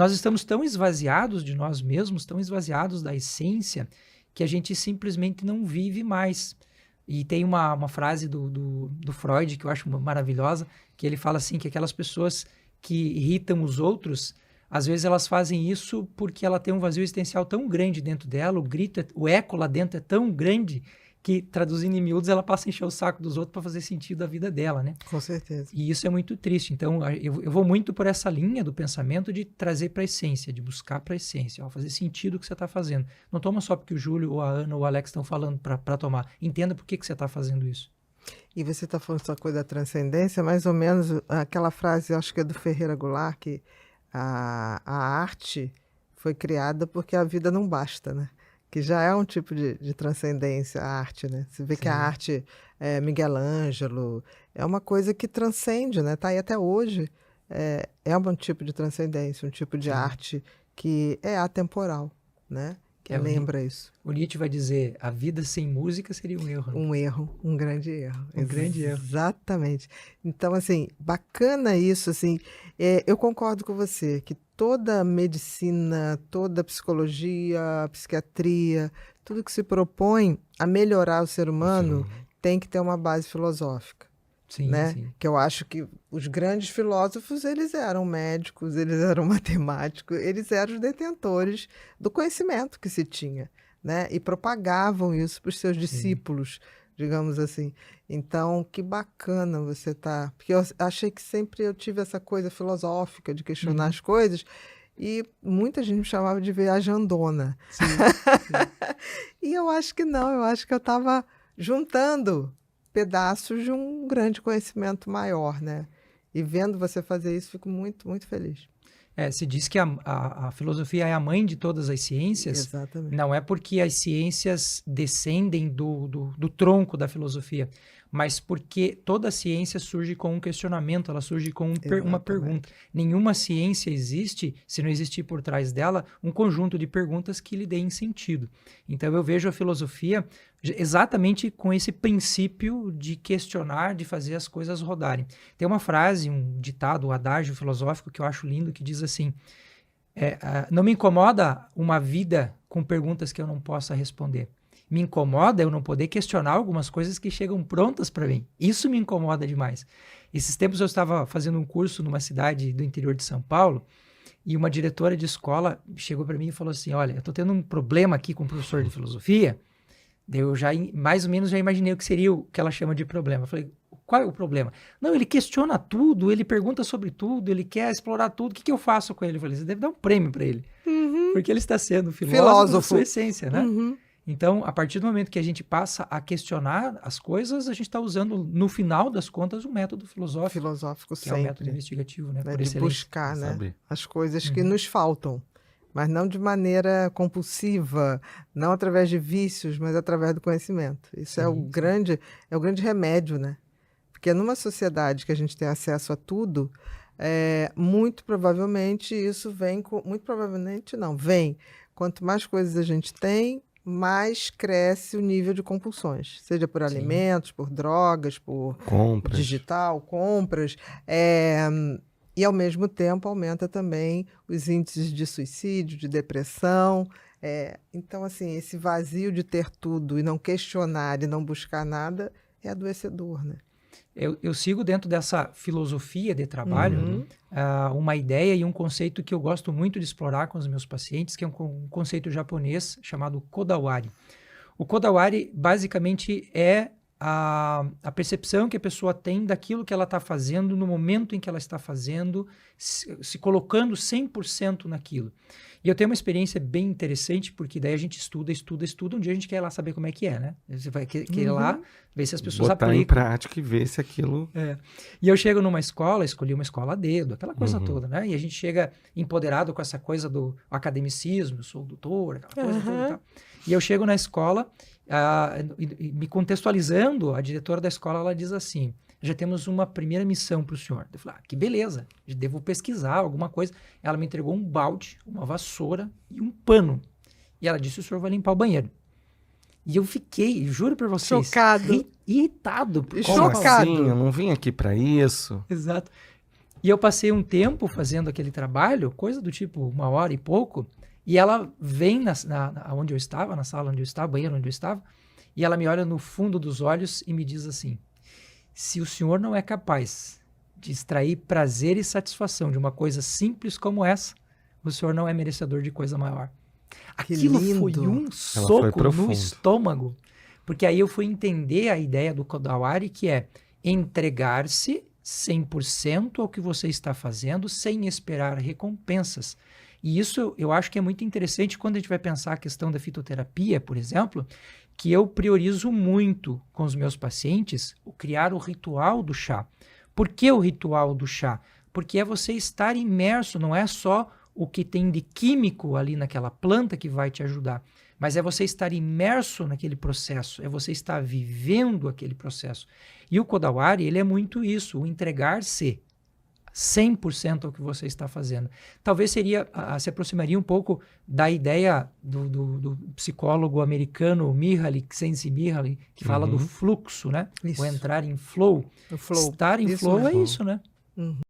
nós estamos tão esvaziados de nós mesmos, tão esvaziados da essência, que a gente simplesmente não vive mais. E tem uma frase do Freud que eu acho maravilhosa, que ele fala assim, que aquelas pessoas que irritam os outros, às vezes elas fazem isso porque ela tem um vazio existencial tão grande dentro dela, o eco lá dentro é tão grande, que, traduzindo em miúdos, ela passa a encher o saco dos outros para fazer sentido da vida dela, né? Com certeza. E isso é muito triste. Então, eu vou muito por essa linha do pensamento de trazer para a essência, de buscar para a essência, fazer sentido o que você está fazendo. Não toma só porque o Júlio, ou a Ana, ou o Alex estão falando para tomar. Entenda por que você está fazendo isso. E você está falando essa coisa da transcendência, mais ou menos aquela frase, acho que é do Ferreira Goulart, que a arte foi criada porque a vida não basta, né? Que já é um tipo de transcendência, a arte, né? Você vê que a arte, Miguel Ângelo, é uma coisa que transcende, né? Tá aí até hoje. É um tipo de transcendência, um tipo de arte que é atemporal, né? Que lembra isso. O Nietzsche vai dizer, a vida sem música seria um erro. Né? Um erro, um grande erro. Grande erro. Exatamente. Então, assim, bacana isso, assim. Eu concordo com você, que toda medicina, toda psicologia, psiquiatria, tudo que se propõe a melhorar o ser humano tem que ter uma base filosófica. Sim, né? sim. Que eu acho que os grandes filósofos, eles eram médicos, eles eram matemáticos, eles eram os detentores do conhecimento que se tinha, né? E propagavam isso para os seus discípulos, digamos assim. Então, que bacana você tá... Porque eu achei que sempre eu tive essa coisa filosófica de questionar as coisas, e muita gente me chamava de viajandona. Sim. E eu acho que não, eu acho que eu estava juntando pedaços de um grande conhecimento maior, né? E vendo você fazer isso, fico muito, muito feliz. Se diz que a filosofia é a mãe de todas as ciências. Exatamente. Não é porque as ciências descendem do tronco da filosofia, mas porque toda ciência surge com um questionamento, ela surge com uma pergunta. Nenhuma ciência existe se não existir por trás dela um conjunto de perguntas que lhe deem sentido. Então eu vejo a filosofia exatamente com esse princípio de questionar, de fazer as coisas rodarem. Tem uma frase, um ditado, um adágio filosófico que eu acho lindo, que diz assim, não me incomoda uma vida com perguntas que eu não possa responder. Me incomoda eu não poder questionar algumas coisas que chegam prontas para mim. Isso me incomoda demais. Esses tempos eu estava fazendo um curso numa cidade do interior de São Paulo e uma diretora de escola chegou para mim e falou assim, olha, eu estou tendo um problema aqui com o professor de filosofia. Eu já, mais ou menos, já imaginei o que seria o que ela chama de problema. Eu falei, qual é o problema? Não, ele questiona tudo, ele pergunta sobre tudo, ele quer explorar tudo. O que eu faço com ele? Eu falei, você deve dar um prêmio para ele. Porque ele está sendo filósofo da sua essência, né? Então, a partir do momento que a gente passa a questionar as coisas, a gente está usando, no final das contas, um método filosófico. Filosófico que sempre. É o método investigativo, né? Por De excelência. buscar, né? As coisas que nos faltam. Mas não de maneira compulsiva, não através de vícios, mas através do conhecimento. Isso é o grande remédio, né? Porque numa sociedade que a gente tem acesso a tudo, muito provavelmente isso vem com... Muito provavelmente não, vem. Quanto mais coisas a gente tem, mais cresce o nível de compulsões. Seja por alimentos, por drogas, por compras. Digital, compras. E, ao mesmo tempo, aumenta também os índices de suicídio, de depressão. Então, assim, esse vazio de ter tudo e não questionar e não buscar nada é adoecedor, né? Eu sigo dentro dessa filosofia de trabalho uma ideia e um conceito que eu gosto muito de explorar com os meus pacientes, que é um conceito japonês chamado Kodawari. O Kodawari, basicamente, é a percepção que a pessoa tem daquilo que ela está fazendo no momento em que ela está fazendo, se colocando 100% naquilo. E eu tenho uma experiência bem interessante, porque daí a gente estuda, um dia a gente quer ir lá saber como é que é, né? Você vai querer ir lá, ver se as pessoas botar em prática e ver se aquilo... E eu chego numa escola, escolhi uma escola a dedo, aquela coisa toda, né? E a gente chega empoderado com essa coisa do academicismo, eu sou doutor, aquela coisa toda e tal. E eu chego na escola, me contextualizando, a diretora da escola, ela diz assim, já temos uma primeira missão para o senhor. Eu falei, que beleza, devo pesquisar alguma coisa. Ela me entregou um balde, uma vassoura e um pano. E ela disse, o senhor vai limpar o banheiro. E eu fiquei, juro para vocês, chocado, irritado. Como assim? Eu não vim aqui para isso. Exato. E eu passei um tempo fazendo aquele trabalho, coisa do tipo 1 hora e pouco, e ela vem onde eu estava, na sala onde eu estava, banheiro onde eu estava, e ela me olha no fundo dos olhos e me diz assim: se o senhor não é capaz de extrair prazer e satisfação de uma coisa simples como essa, o senhor não é merecedor de coisa maior. Que Aquilo lindo. foi um Ela foi soco no profundo. estômago, porque aí eu fui entender a ideia do Kodawari, que é entregar-se 100% ao que você está fazendo sem esperar recompensas. E isso eu acho que é muito interessante quando a gente vai pensar a questão da fitoterapia, por exemplo, que eu priorizo muito com os meus pacientes o criar o ritual do chá. Por que o ritual do chá? Porque é você estar imerso, não é só o que tem de químico ali naquela planta que vai te ajudar, mas é você estar imerso naquele processo, é você estar vivendo aquele processo. E o Kodawari, ele é muito isso, o entregar-se 100% ao que você está fazendo. Talvez se aproximaria um pouco da ideia do psicólogo americano Mihaly Csikszentmihalyi, que fala do fluxo, né? Isso. O entrar em flow. O flow. Estar em Isso flow é mesmo. isso, né?